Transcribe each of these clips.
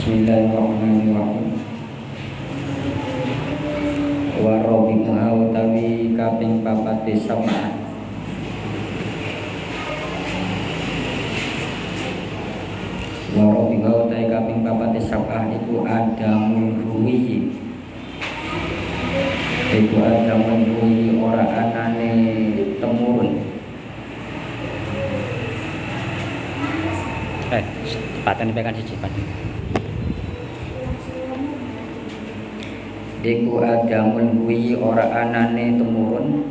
Bismillahirrahmanirrahim. Wa rabi'uha utawi kaping papate sab'ah. Wa rabi'uha utawi kaping papate sab'ah iku adamul ruwiyi. Iku adamul ruwiyi ora anane temurun. Cepatan dipegang siji cepatan. Iku adamul ruwiyi ora anane temurun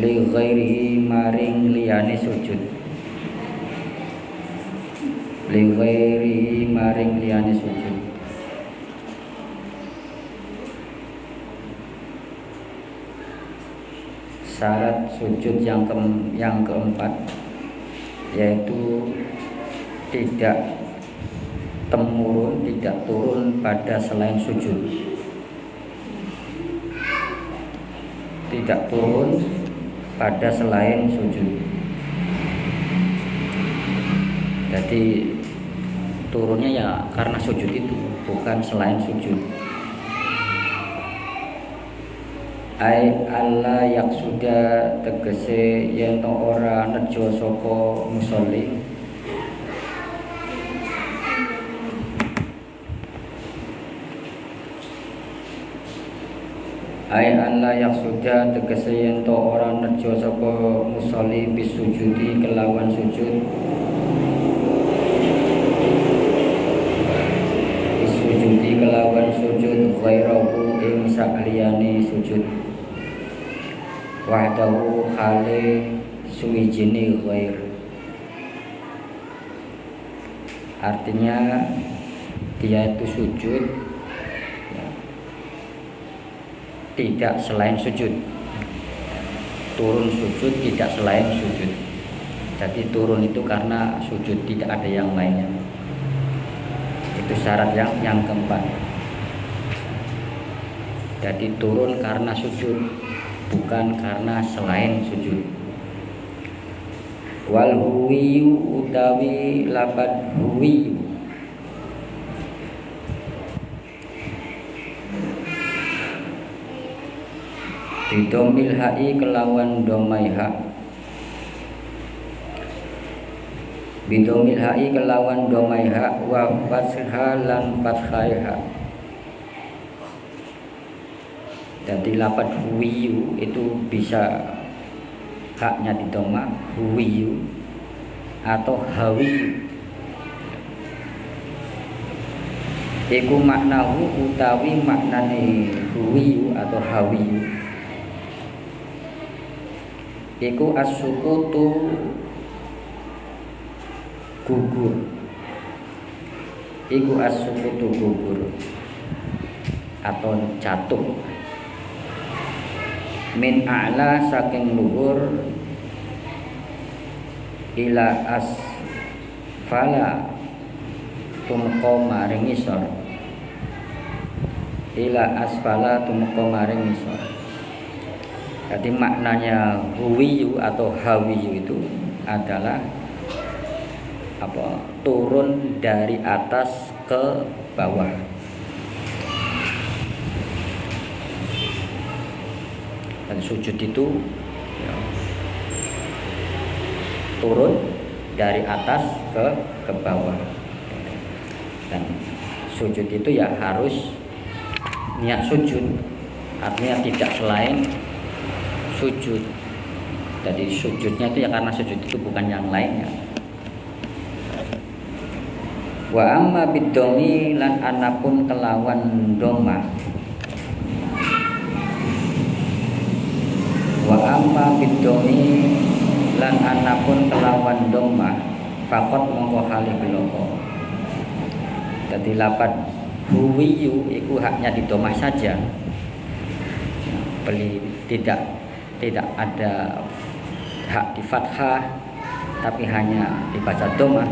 li ghairihi maring liyane sujud. Li ghairihi maring liyane sujud. Syarat sujud yang keempat yaitu tidak temurun, tidak turun pada selain sujud. Tidak turun pada selain sujud. Jadi turunnya ya karena sujud itu, bukan selain sujud. Ai Allah yak sudah tegese yen to ora nejo saka musolli. Ai Allah yak sudah tegese yen to ora nejo saka musolli bisujudi kelawan sujud. Bisujudi kelawan sujud ghairahu ing sakliyane sujud. Wahdahu khali suwijine ghair. Artinya dia itu sujud ya, tidak selain sujud. Turun sujud tidak selain sujud. Jadi turun itu karena sujud, tidak ada yang lainnya. Itu syarat yang keempat. Jadi turun karena sujud, bukan karena selain sujud. Wal huwiyu utawi lapad huwiyu bidomil ha'i kelawan domai ha. Bidomil ha'i kelawan domai ha wa fathha lan fathai ha. Jadi lapad huwiyu itu bisa haknya di doma huwiyu atau hawiyu. Iku maknahu utawi maknane huwiyu atau hawiyu. Iku as-sukutu gugur. Iku as-sukutu gugur atau jatuh. Min a'la saking luhur ila asfala tumeka maring ngisor. Ila asfala tumeka maring ngisor. Jadi maknanya huwiyu atau hawiyu itu adalah apa? Turun dari atas ke bawah. Dan sujud itu ya, turun dari atas ke bawah. Dan sujud itu ya harus niat sujud, artinya tidak selain sujud. Jadi sujudnya itu ya karena sujud itu, bukan yang lainnya. Wa amma bidomi lan anapun kelawan doma. amma bidomi lan anapun kelawan doma fakot mongko hale bloko. Dadi lapat huwiyu iku haknya didomah saja. Beli tidak ada hak di fathah tapi hanya dibaca domah.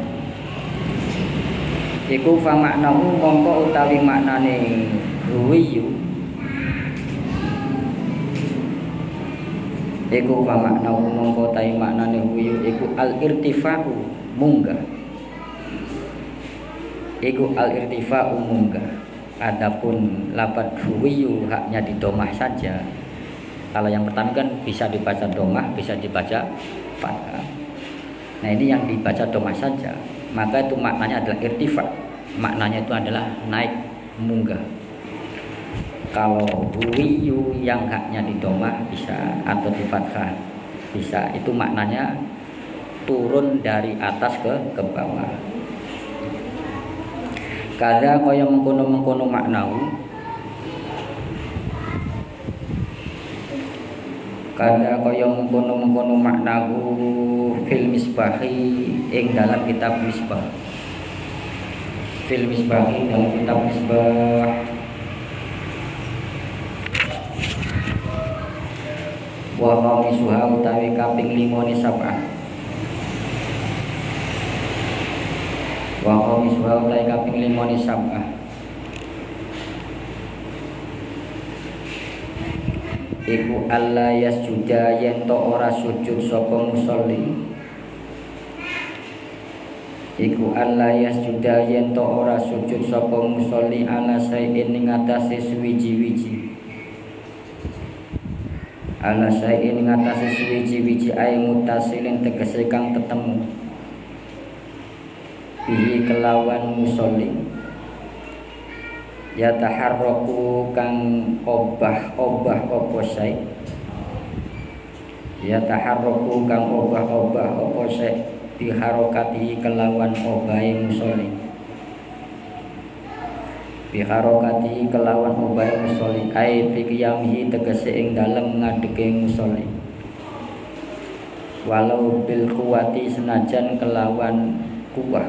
Iku fa maknahu mongko utawi maknane huwiyu iku fa maknahu mongko utawi maknane huwiyu iku al-irtifa'u munggah. Iku al-irtifa'u munggah. Adapun lafaz huwiyu haknya didomah saja. Kalau yang pertama kan bisa dibaca domah, bisa dibaca fathah. Nah ini yang dibaca domah saja, maka itu maknanya adalah irtifa. Maknanya itu adalah naik, munggah. Kalau huwiyu yang haknya didomah bisa atau di fathah bisa, itu maknanya turun dari atas ke bawah. Kada kaya mengkono maknahu. Kada kaya mengkono maknahu fil misbahi ing dalam kitab misbah. Fil misbahi dalam kitab misbah. Wa khamisuha utawi kaping 5 ni sab'ah. Wa qamisuha utawi kaping 5 ni sab'ah. Iku alla yasjuda yen to ora sujud sapa musolli. Iku alla yasjuda yen to ora sujud sapa musolli ala sayin ing atase suwiji-wiji. Ala sayin ing atase suwiji-wiji ay mutasilin tegese kang tetemu. Bihi kelawan musolli yataharraku kang obah-obah apa sae. Yataharraku kang obah-obah apa sae biharokati kelawan obahe musolli. Biharokati kelawan obahe musolli ai biqiyamihi tegese ing dalem ngadege musolli. Walau bil quwati senajan kelawan kuwah.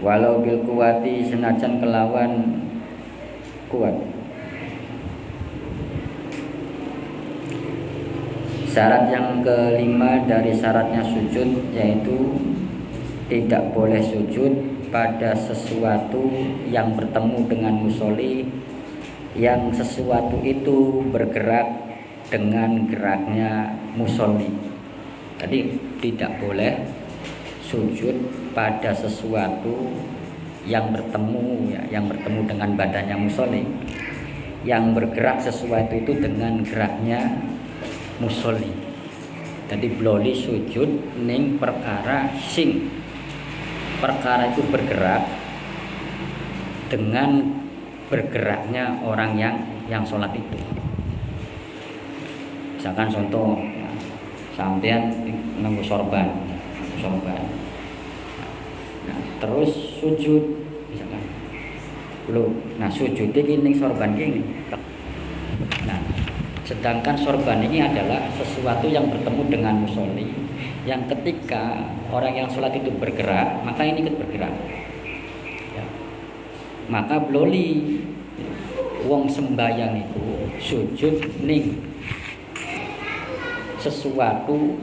Walau bil kuwati senajan kelawan kuat. Syarat yang kelima dari syaratnya sujud yaitu tidak boleh sujud pada sesuatu yang bertemu dengan musolli, yang sesuatu itu bergerak dengan geraknya musolli. Jadi tidak boleh sujud pada sesuatu yang bertemu yang bertemu dengan badannya musolli, yang bergerak sesuatu itu dengan geraknya musolli. Jadi bloli sujud ning perkara sing perkara itu bergerak dengan bergeraknya orang yang sholat itu. Misalkan contoh sampean nunggu sorban. Nah, terus sujud misalkan. Nah, sujud iki ning sorban iki. Nah, sedangkan sorban ini adalah sesuatu yang bertemu dengan musolli, yang ketika orang yang sholat itu bergerak, maka ini ikut bergerak. Ya. Maka bloli wong sembayang itu sujud ning sesuatu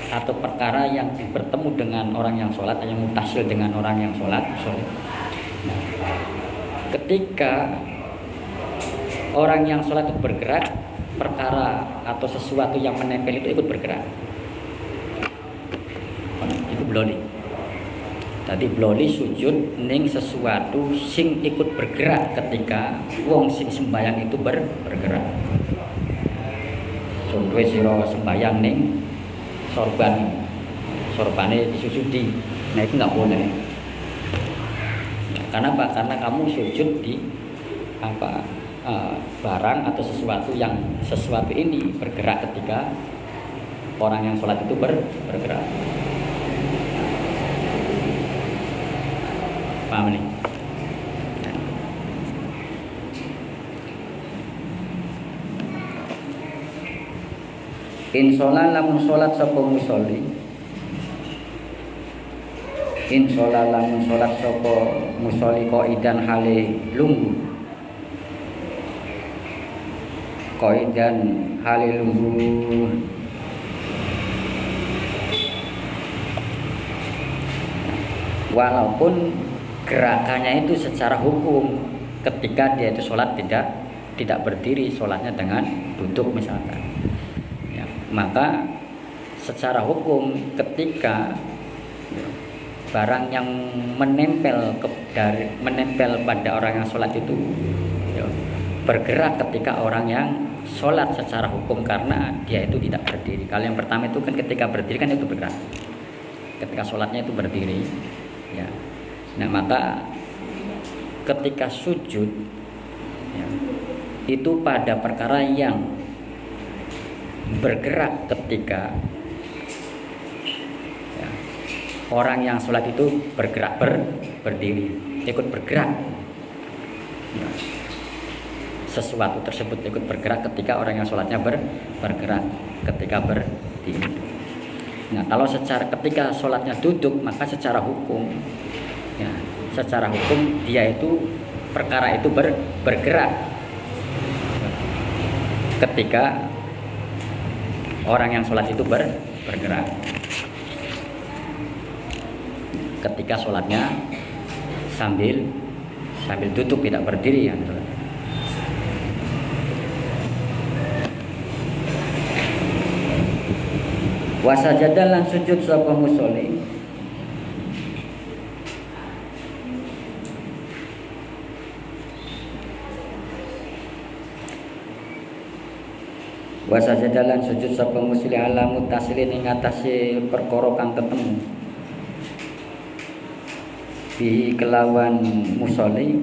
atau perkara yang bertemu dengan orang yang sholat, yang mutasil dengan orang yang sholat. Nah, ketika orang yang sholat itu bergerak, perkara atau sesuatu yang menempel itu ikut bergerak. Itu bloli. Tadi bloli sujud ning sesuatu sing ikut bergerak ketika wong sing sembayang itu bergerak. Contohnya sira sembayang ning sorbannya disusudi, nah itu nggak boleh. Karena apa? Karena kamu sujud di barang atau sesuatu ini bergerak ketika orang yang sholat itu bergerak. Paham nih? In sholat lamun sholat sapa musolli, in sholat lamun sholat sapa musolli qaidan hale lungguh, qaidan hale lungguh, walaupun gerakannya itu secara hukum ketika dia itu sholat tidak berdiri, sholatnya dengan duduk misalkan ya, maka secara hukum ketika barang yang menempel pada orang yang sholat itu ya, bergerak ketika orang yang sholat secara hukum karena dia itu tidak berdiri. Kalau yang pertama itu kan ketika berdiri kan itu bergerak, ketika sholatnya itu berdiri ya. Nah maka ketika sujud ya, itu pada perkara yang bergerak ketika ya, orang yang sholat itu bergerak berdiri, ikut bergerak ya. Sesuatu tersebut ikut bergerak ketika orang yang sholatnya bergerak ketika berdiri. Nah kalau ketika sholatnya duduk maka secara hukum ya, secara hukum dia itu perkara itu bergerak ketika orang yang sholat itu bergerak ketika sholatnya sambil duduk tidak berdiri ya. Wasajada lan sujud sapa musolli wasajada lan sujud sapa musolli ala mutasilin ing atase perkara kang ketemu bi kelawan musolli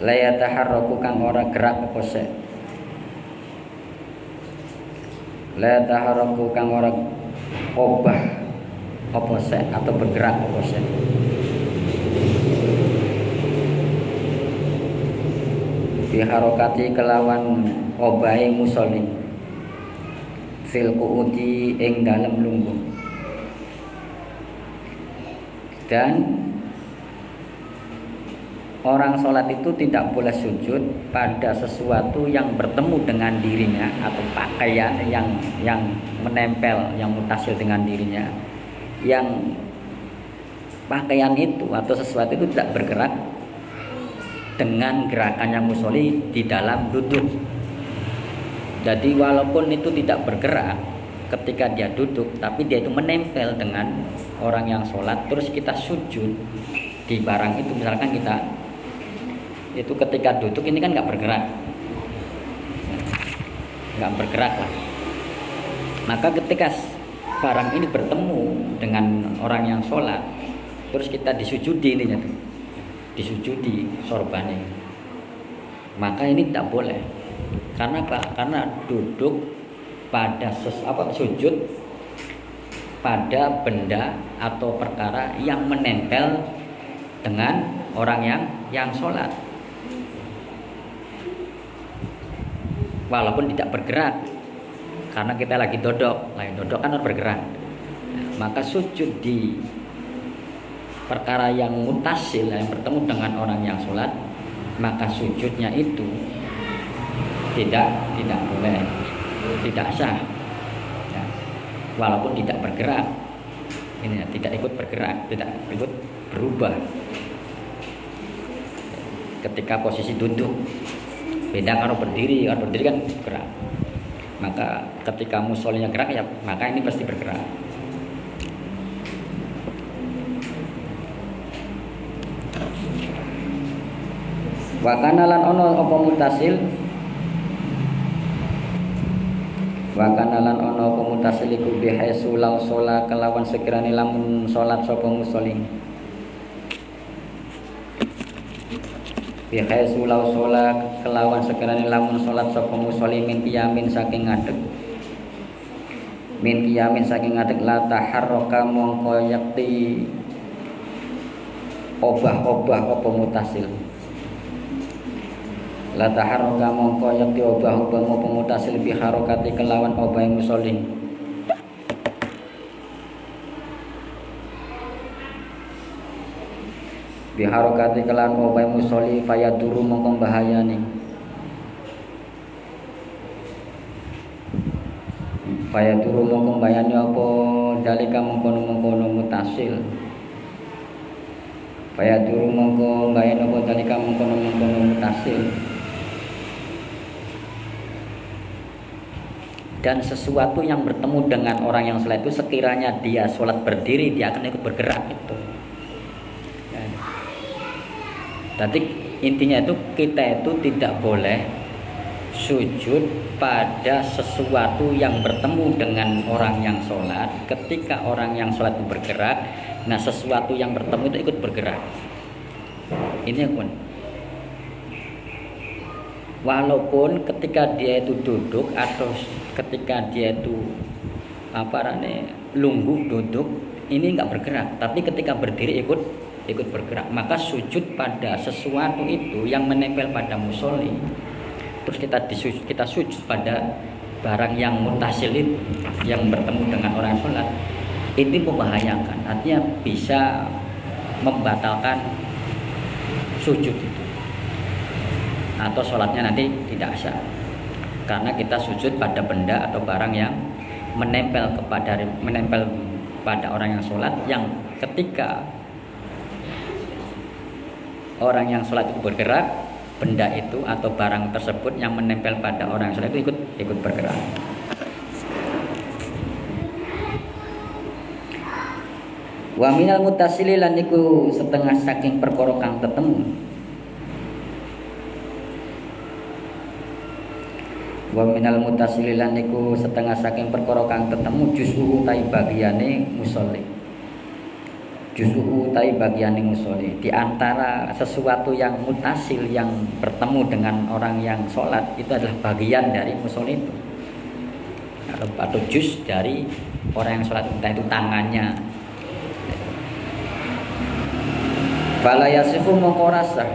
la yataharraku kang ora gerak apa sek, la yataharraku kang ora obah apa sek atau bergerak apa sek, biharokati kelawan obahe musolli fil qu'udi ing dalem lungguh. Dan orang sholat itu tidak boleh sujud pada sesuatu yang bertemu dengan dirinya atau pakaian yang menempel, yang mutasil dengan dirinya, yang pakaian itu atau sesuatu itu tidak bergerak dengan gerakannya musolli di dalam duduk. Jadi walaupun itu tidak bergerak ketika dia duduk, tapi dia itu menempel dengan orang yang sholat, terus kita sujud di barang itu, misalkan kita itu ketika duduk ini kan nggak bergerak lah, maka ketika barang ini bertemu dengan orang yang sholat terus kita disujudi ininya tuh, disujudi sorbannya, maka ini tidak boleh. Karena apa? Karena duduk pada sujud pada benda atau perkara yang menempel dengan orang yang sholat, walaupun tidak bergerak, karena kita lagi dodok kan harus bergerak. Maka sujud di perkara yang mutasil, yang bertemu dengan orang yang sholat, maka sujudnya itu tidak boleh, tidak sah ya, walaupun tidak bergerak, ini ya, tidak ikut bergerak, tidak ikut berubah ketika posisi duduk. Beda kalau berdiri kan gerak. Maka ketika musollinya gerak ya maka ini pasti bergerak. Wa kana lan ono apa mutasil, wa kana lan ono apa mutasil iku bihaisu law sholat kelawan sekirane lamun salat sapa musolli, bihaisu law sholat kelawan sekirane lamun salat sapa musolli min qiyamin saking ngadeg la taharraka mongko yakti obah-obah apa mutasil, La taharraka mongko yakti obah-obah mau pemutasil bi harokati kelawan obah musolli. Bi harokati kelawan obah musolli fayaduru mongko bahayani. Fayaduru mongko bahayani apa dalika mongko mutasil. Fayaduru mongko bahayani apa dalika mongko mutasil. Dan sesuatu yang bertemu dengan orang yang sholat itu sekiranya dia sholat berdiri, dia akan ikut bergerak itu. Jadi intinya itu kita itu tidak boleh sujud pada sesuatu yang bertemu dengan orang yang sholat. Ketika orang yang sholat itu bergerak, nah sesuatu yang bertemu itu ikut bergerak. Ini pun. Walaupun ketika dia itu duduk atau ketika dia itu lungguh duduk, ini enggak bergerak, tapi ketika berdiri ikut bergerak. Maka sujud pada sesuatu itu yang menempel pada musolli, terus kita sujud pada barang yang mutasil itu, yang bertemu dengan orang sholat, ini membahayakan. Artinya bisa membatalkan sujud itu, atau sholatnya nanti tidak sah, karena kita sujud pada benda atau barang yang menempel pada orang yang sholat, yang ketika orang yang sholat itu bergerak, benda itu atau barang tersebut yang menempel pada orang yang sholat itu ikut bergerak. Wa minal mutasili lan iku setengah saking perkara kang tetemu. Wa minal mutasililan niku setengah saking perkara kang tetemu juz'u utai bagiane musolli. Juz'u utai bagiane musolli, di antara sesuatu yang mutasil yang bertemu dengan orang yang sholat itu adalah bagian dari musolli itu, atau juz dari orang yang sholat, entah itu tangannya. Fala yasihu mongko rasah,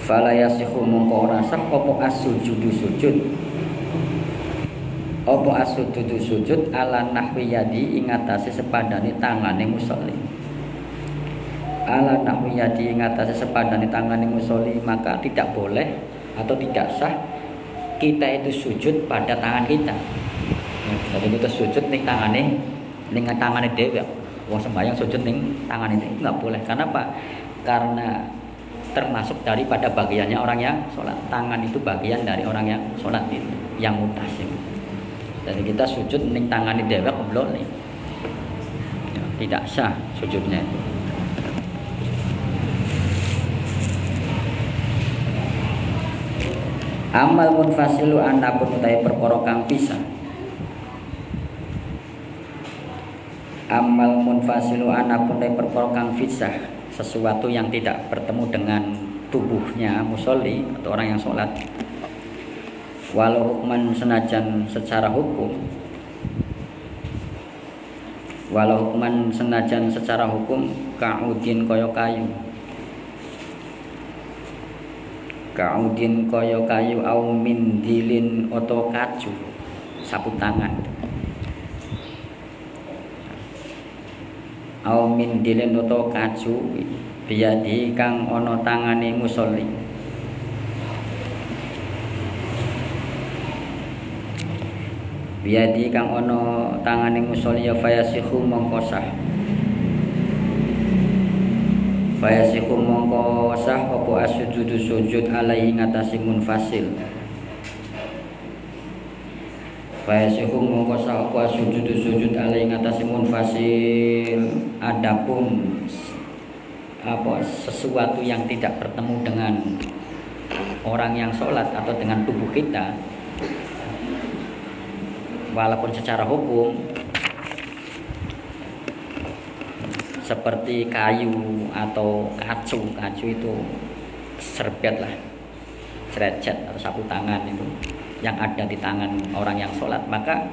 fala yasihu mongko ora sah apa as-sujudu sujud, apa as-sujudu sujud ala nahwi yadi ing atase sepadane tangane musolli, ala nahwi yadi ing atase sepadane tangane musolli. Maka tidak boleh atau tidak sah kita itu sujud pada tangan kita. Jadi kita sujud ning tangane dhewe. Wong sembahyang sujud ning tangan itu enggak boleh. Karena apa? Karena termasuk daripada bagiannya orang yang sholat. Tangan itu bagian dari orang yang sholat itu, yang mutasim. Jadi kita sujud ning tangan ini dewek belum nih, ya, tidak sah sujudnya itu. Amal munfasilu anapun utai perkara kang pisah. Amal munfasilu anapun utai perkara kang pisah, sesuatu yang tidak bertemu dengan tubuhnya musolli atau orang yang sholat. Walau hukman senajan secara hukum, walau hukman senajan secara hukum, ka'udin koyo kayu, ka'udin koyo kayu, au min dilin oto kacu, sapu tangan, au min dilin oto kacu biyadi kang ono tangane musolli. Biyadi kang ono tangane musolli ya fayasihu mongko sah, fayasihu mongko sah apa as-sujudu sujud alaihi ngatasi munfasil. Fayasihu mongko sah apa as-sujudu sujud alaihi ngatasi munfasil. Adapun apa sesuatu yang tidak bertemu dengan orang yang sholat atau dengan tubuh kita, walaupun secara hukum seperti kayu atau kacu itu serbet lah, serecet atau sapu tangan itu yang ada di tangan orang yang sholat, maka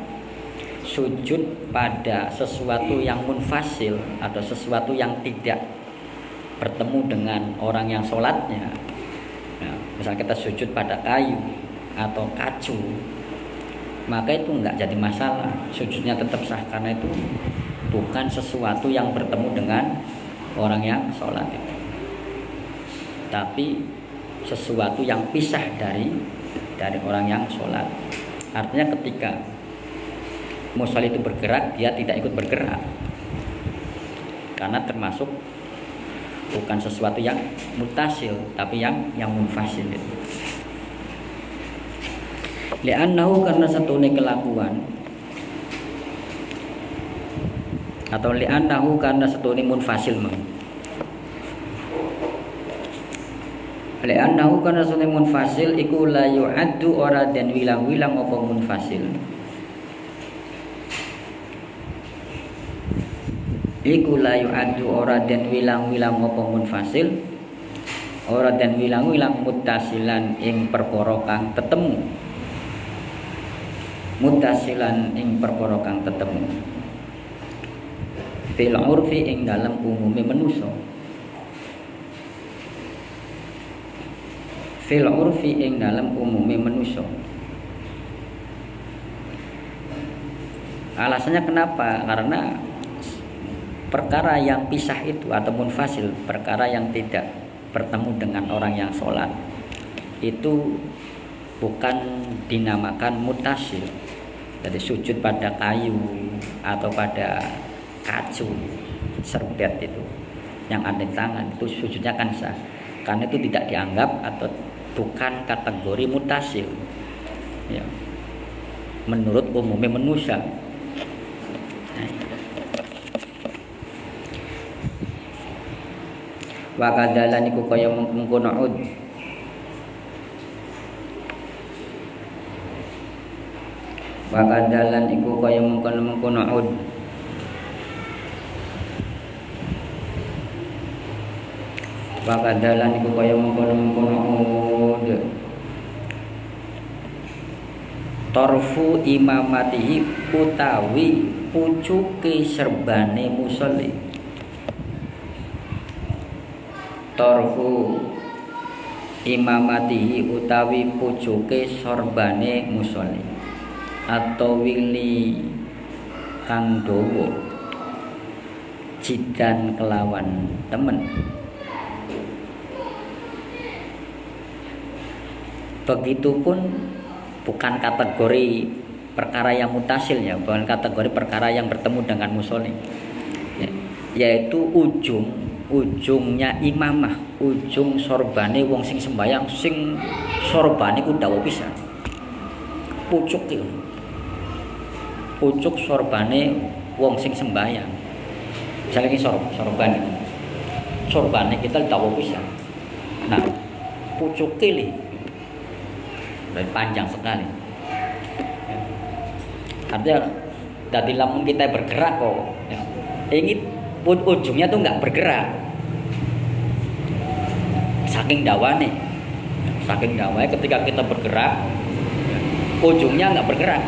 sujud pada sesuatu yang munfasil atau sesuatu yang tidak bertemu dengan orang yang sholatnya, nah, misal kita sujud pada kayu atau kacu, maka itu enggak jadi masalah, sujudnya tetap sah karena itu bukan sesuatu yang bertemu dengan orang yang sholat itu, tapi sesuatu yang pisah dari orang yang sholat. Artinya ketika musolli itu bergerak, dia tidak ikut bergerak karena termasuk bukan sesuatu yang mutasil, tapi yang munfasil itu. Li'annahu, karena satune kelakuan, atau li'annahu karena satune munfasil mah. Li'annahu karena satune munfasil iku la yu'addu ora den wilang-wilang apa munfasil. Iku la yu'addu ora den wilang-wilang apa munfasil, ora den wilang-wilang muttasilan ing perkara kang tetemu. Muttasilan ing perkara kang tetemu. Fil urfi ing dalam umume manusa. Fil urfi ing dalam umume manusa. Alasannya kenapa? Karena perkara yang pisah itu atau munfasil, perkara yang tidak bertemu dengan orang yang sholat, itu bukan dinamakan mutasil. Jadi sujud pada kayu atau pada kacu, serbet itu yang ada di tangan, itu sujudnya kan sah, karena itu tidak dianggap atau bukan kategori mutasil ya, menurut umumnya manusia. Wa kadalan iku kaya mengkono ud. Wa kadalan iku kaya mengkono ud. Wa kadalan iku kaya mengkono ud. Torfu imamatihi utawi pucuke serbane musolli. Torfu imamatihi utawi pucuke sorbane musolli, atau wili kang dawa jidan kelawan temen. Begitupun bukan kategori perkara yang mutasil ya, bukan kategori perkara yang bertemu dengan musolli ya, yaitu ujungnya imamah, ujung sorbane wong sing sembayang, sing sorbane ku dawa pisan. Pucuk iki. Pucuk sorbane wong sing sembayang. Misalnya iki sorban. Sorbane kita dawa pisan. Nah, pucuke li dan panjang sekali. Artinya dari lamun kita bergerak kok ya, ini ujungnya tuh nggak bergerak, saking dawane ketika kita bergerak ujungnya nggak bergerak,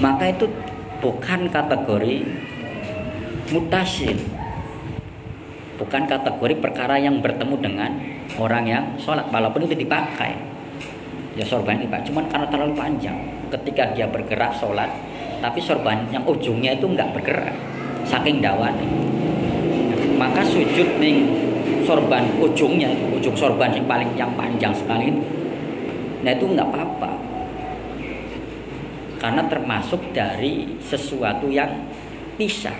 maka itu bukan kategori mutasil, bukan kategori perkara yang bertemu dengan orang yang sholat, walaupun itu dipakai ya sorban dipakai, cuman karena terlalu panjang ketika dia bergerak sholat, tapi sorban yang ujungnya itu enggak bergerak saking dawane, maka sujud ning sorban ujungnya, ujung sorban yang panjang sekali, nah itu enggak apa-apa karena termasuk dari sesuatu yang pisah,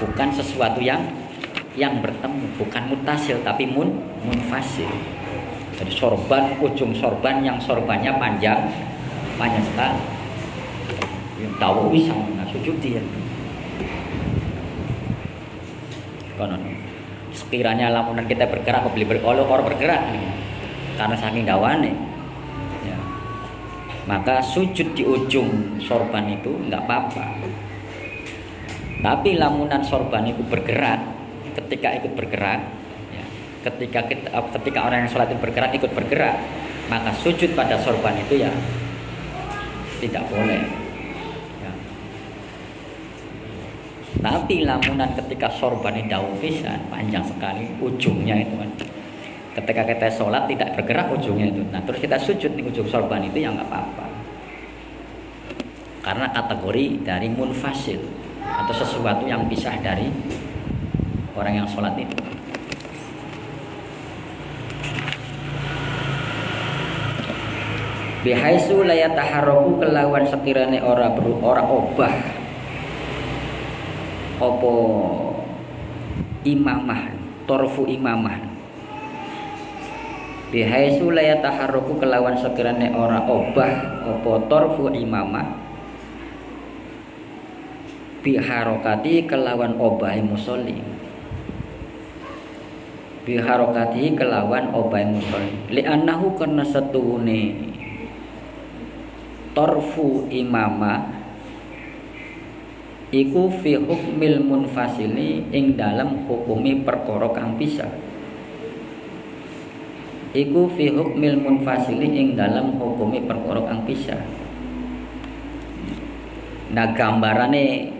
bukan sesuatu yang bertemu, bukan mutasil tapi munfasil. Jadi sorban, ujung sorban yang sorbannya panjang sekali, yang tahu bisa sujud dia. Konon sekiranya lamunan kita bergerak, beli orang bergerak nih, karena saking dawane, ya, maka sujud di ujung sorban itu nggak apa-apa. Tapi lamunan sorban itu bergerak, ketika ikut bergerak, ya, ketika orang yang sholat itu bergerak ikut bergerak, maka sujud pada sorban itu ya tidak boleh ya. Tapi lamunan ketika sorban ini daun pisan panjang sekali ujungnya itu kan. Ketika kita sholat tidak bergerak ujungnya itu. Nah terus kita sujud di ujung sorban itu ya nggak apa-apa. Karena kategori dari munfasil atau sesuatu yang pisah dari orang yang sholat itu. Bihaisu la yataharraku kelawan sekirane ora obah apa imamah torfu imamah. Bihaisu la yataharraku kelawan sekirane ora obah apa torfu imamah biharokati kelawan obahe musolli. Biharokati kelawan obahe musolli li'annahu karena setuhune torfu imama iku fi hukmil munfasili ing dalam hukumi perkara kang pisah. Iku fi hukmil munfasili ing dalam hukumi perkara kang pisah. Nah gambarane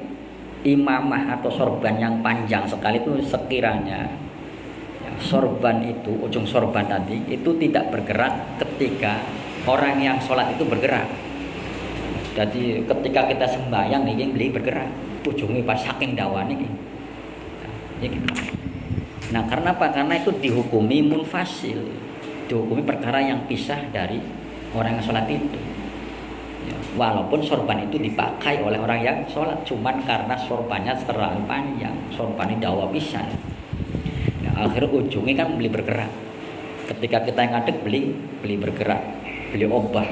imamah atau sorban yang panjang sekali itu sekiranya ya, sorban itu ujung sorban tadi itu tidak bergerak ketika orang yang sholat itu bergerak. Jadi ketika kita sembahyang nih beli bergerak ujungnya pas saking dawane iki. Nah, karena apa? Karena itu dihukumi munfasil. Dihukumi perkara yang pisah dari orang yang sholat itu. Ya, walaupun sorban itu dipakai oleh orang yang sholat, cuman karena sorbannya terlalu panjang, sorbannya dawa pisan. Nah, akhirnya ujungnya kan beli bergerak. Ketika kita ngadeg beli bergerak, beli obah.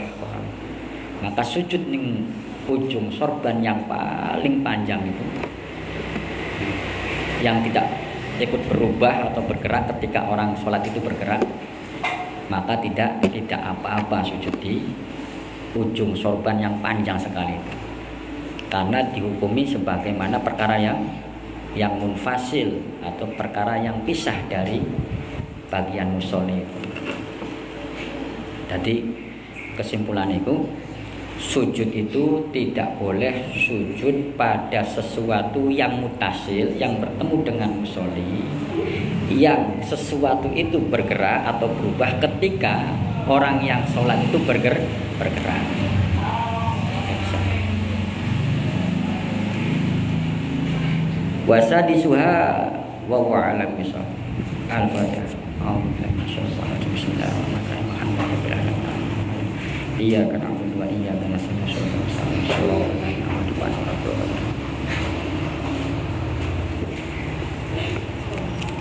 Maka sujud ning ujung sorban yang paling panjang itu yang tidak ikut berubah atau bergerak ketika orang sholat itu bergerak, maka tidak apa-apa sujud di ujung sorban yang panjang sekali itu. Karena dihukumi sebagaimana perkara yang munfasil atau perkara yang pisah dari bagian musolli itu. Jadi kesimpulan itu sujud itu tidak boleh sujud pada sesuatu yang mutasil yang bertemu dengan musolli, yang sesuatu itu bergerak atau berubah ketika orang yang sholat itu bergerak. Wasa disuha wa wa'alam misal al-fatihah. Bismillahirrahmanirrahim. Iyyaka na'budu wa iyyaka nasta'in.